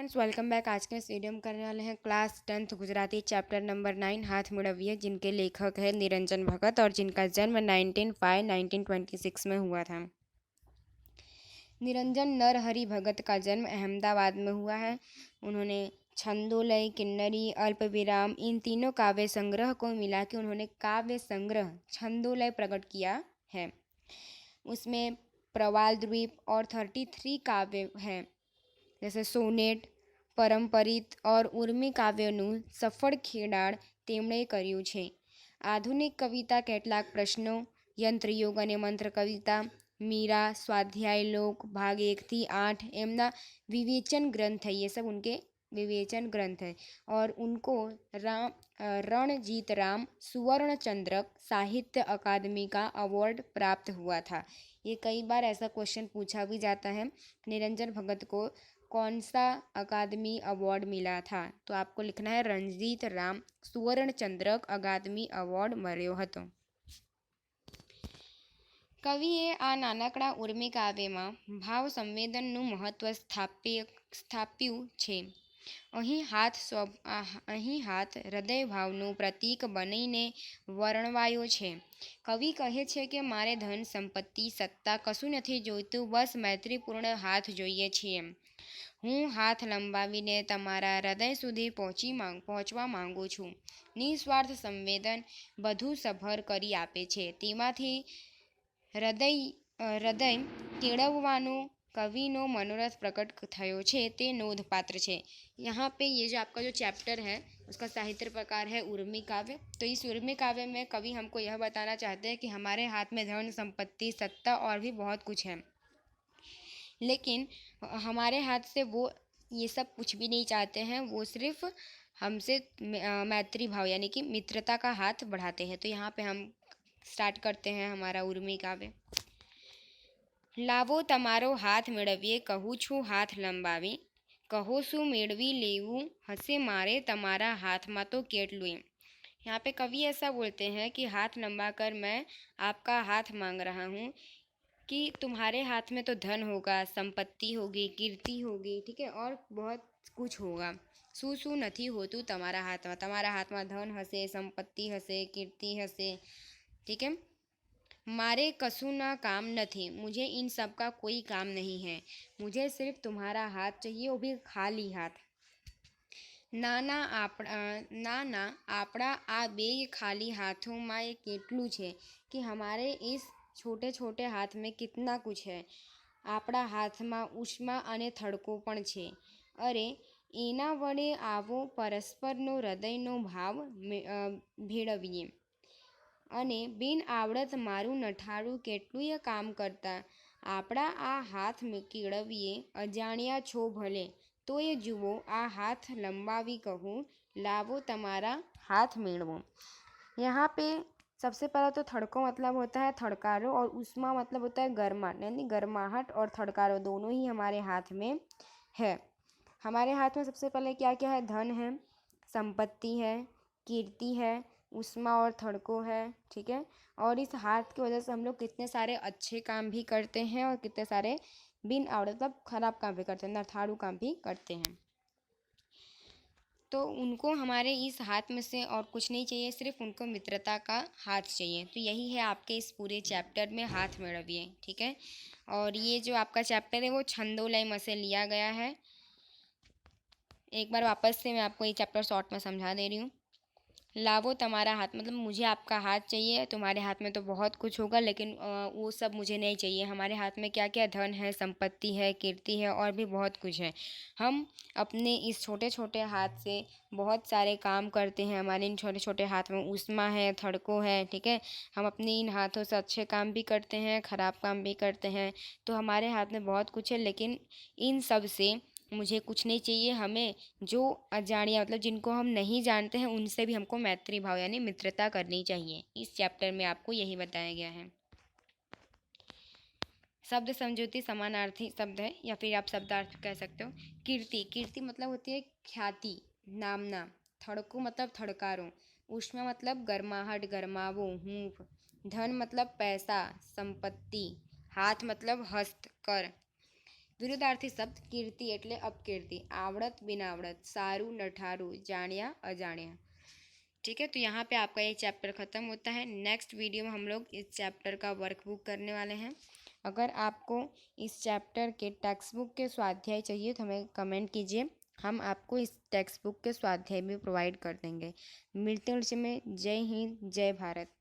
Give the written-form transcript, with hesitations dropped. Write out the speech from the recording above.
Students, welcome back. आज के इस वीडियो में करने वाले हैं class 10th Gujarati chapter number 9 हाथ मेळवीए, जिनके लेखक है निरंजन भगत और जिनका जन्म 19/5/1926 में हुआ था। निरंजन नरहरि भगत का जन्म अहमदाबाद में हुआ है। उन्होंने छंदोलय, किन्नरी, अल्पविराम इन तीनों काव्य संग्रह को मिला के उन्होंने काव्य संग्रह छंदोलय प्रकट किया है। उसमें प्रवाल द्वीप और 33 काव्य हैं, जैसे सोनेट, परम्परित और उर्मी काव्योનું સફળ ખેડાણ તેમણે કર્યું છે। આધુનિક કવિતા કેટલાક પ્રશ્નો, યંત્રયોગ અને મંત્ર કવિતા, मीरा, स्वाध्याय लोक, भाग 1 થી 8 एमना विवेचन ग्रंथ है। ये सब उनके विवेचन ग्रंथ है। और उनको रणजीत राम सुवर्ण चंद्रक साहित्य अकादमी का अवार्ड प्राप्त हुआ था। ये कई बार ऐसा क्वेश्चन पूछा भी जाता है, निरंजन भगत को कौन सा अकादमी अवार्ड मिला था? तो आपको लिखना है रणजीत राम सुवर्ण चंद्रक अकादमी अवार्ड मळ्यो हतो। કવિએ આ નાનકડા ઉર્મી કાવ્યમાં ભાવ સંવેદનનું મહત્વ સ્થાપ્યું છે। અહીં હાથ હૃદય ભાવનું પ્રતીક બનીને વર્ણવાયો છે। કવિ કહે છે કે મારે ધન સંપત્તિ સત્તા કશું નથી જોઈતું, બસ મૈત્રીપૂર્ણ હાથ જોઈએ છીએ। હું હાથ લંબાવીને તમારા હૃદય સુધી પહોંચવા માંગુ છું। નિસ્વાર્થ સંવેદન બધું સભર કરી આપે છે, તેમાંથી હૃદય કેળવવાનો कविनो मनोरथ प्रकट थयो छे, ते नोंधपात्र छे। यहाँ पे ये जो आपका जो चैप्टर है उसका साहित्य प्रकार है उर्मी काव्य। तो इस उर्मी काव्य में कवि हमको यह बताना चाहते हैं कि हमारे हाथ में धन संपत्ति सत्ता और भी बहुत कुछ है, लेकिन हमारे हाथ से वो ये सब कुछ भी नहीं चाहते हैं। वो सिर्फ हमसे मैत्री भाव यानी कि मित्रता का हाथ बढ़ाते हैं। तो यहाँ पे हम स्टार्ट करते हैं हमारा उर्मी काव्य। लावो तमारो हाथ मेळवीए, कहूँ छूँ हाथ लंबावी, कहो शू मेळवी लेवू हसे मारे तमारा हाथ में तो केटलू। यहाँ पे कवि ऐसा बोलते हैं कि हाथ लंबा कर मैं आपका हाथ मांग रहा हूँ कि तुम्हारे हाथ में तो धन होगा, संपत्ति होगी, कीर्ति होगी, ठीक है, और बहुत कुछ होगा। शू शू नथी होतुं तमारा हाथ में धन हसे, संपत्ति हसे, कीर्ति हसे, ठीक है। मारे कसूँ ना काम नहीं, मुझे इन सब का कोई काम नहीं है, मुझे सिर्फ तुम्हारा हाथ चाहिए, वो भी खाली हाथ। ना आपड़ा आ बे खाली हाथों में ये केटलू छे कि हमारे इस छोटे छोटे हाथ में कितना कुछ है। आपड़ा हाथ में उष्मा अने थड़को पण छे। अरे एना वडे आवो परस्परनो हृदयनो भाव भेळवीए અને બિન આવડત મારું નઠારું કેટલુંય કામ કરતા આપણા આ હાથ કેળવીએ અજાણ્યા છો ભલે, તોય જુઓ આ હાથ લંબાવી કહું લાવો तमारा हाथ मेळवो। यहाँ पे सबसे पहला तो थड़को मतलब होता है थड़कारो, और उष्मा मतलब होता है गर्माहट, यानी गर्माहट और थड़कारो दोनों ही हमारे हाथ में है। हमारे हाथ में सबसे पहले क्या क्या है? धन है, संपत्ति है, कीर्ति है, उष्मा और थड़को है, ठीक है। और इस हाथ की वजह से हम लोग कितने सारे अच्छे काम भी करते हैं और कितने सारे बिन आवड़त मतलब खराब काम भी करते हैं, नरथाड़ू काम भी करते हैं। तो उनको हमारे इस हाथ में से और कुछ नहीं चाहिए, सिर्फ उनको मित्रता का हाथ चाहिए। तो यही है आपके इस पूरे चैप्टर में हाथ मेळवीए, ठीक है। और ये जो आपका चैप्टर है वो छंदोलय में से लिया गया है। एक बार वापस से मैं आपको ये चैप्टर शॉर्ट में समझा दे रही हूँ। लावो तमारा हाथ मतलब मुझे आपका हाथ चाहिए, तुम्हारे हाथ में तो बहुत कुछ होगा, लेकिन वो सब मुझे नहीं चाहिए। हमारे हाथ में क्या क्या धन है, संपत्ति है, कीर्ति है और भी बहुत कुछ है। हम अपने इस छोटे छोटे हाथ से बहुत सारे काम करते हैं। हमारे इन छोटे छोटे हाथ में उष्मा है, थड़को है, ठीक है। हम अपने इन हाथों से अच्छे काम भी करते हैं, ख़राब काम भी करते हैं। तो हमारे हाथ में बहुत कुछ है, लेकिन इन सब से मुझे कुछ नहीं चाहिए। हमें जो अजाणिया मतलब जिनको हम नहीं जानते हैं उनसे भी हमको मैत्री भाव यानी मित्रता करनी चाहिए। इस चैप्टर में आपको यही बताया गया है। शब्द समझौती समानार्थी शब्द है, या फिर आप शब्दार्थ कह सकते हो। कीर्ति, कीर्ति मतलब होती है ख्याति, नामना। थड़को मतलब थड़कारो। उष्मा मतलब गर्माहट, गर्मावो, हूंफ। धन मतलब पैसा, संपत्ति। हाथ मतलब हस्त, कर। विरुद्धार्थी शब्द कीर्ति એટલે अपकीर्ति, आवड़त बिना आवड़त, सारू नठारू, जानिया अजानिया। ठीक है, तो यहाँ पे आपका ये चैप्टर ख़त्म होता है। नेक्स्ट वीडियो में हम लोग इस चैप्टर का वर्कबुक करने वाले हैं। अगर आपको इस चैप्टर के टेक्स्ट बुक के स्वाध्याय चाहिए तो हमें कमेंट कीजिए, हम आपको इस टेक्स्ट बुक के स्वाध्याय भी प्रोवाइड कर देंगे। मिलते हैं में। जय हिंद, जय भारत।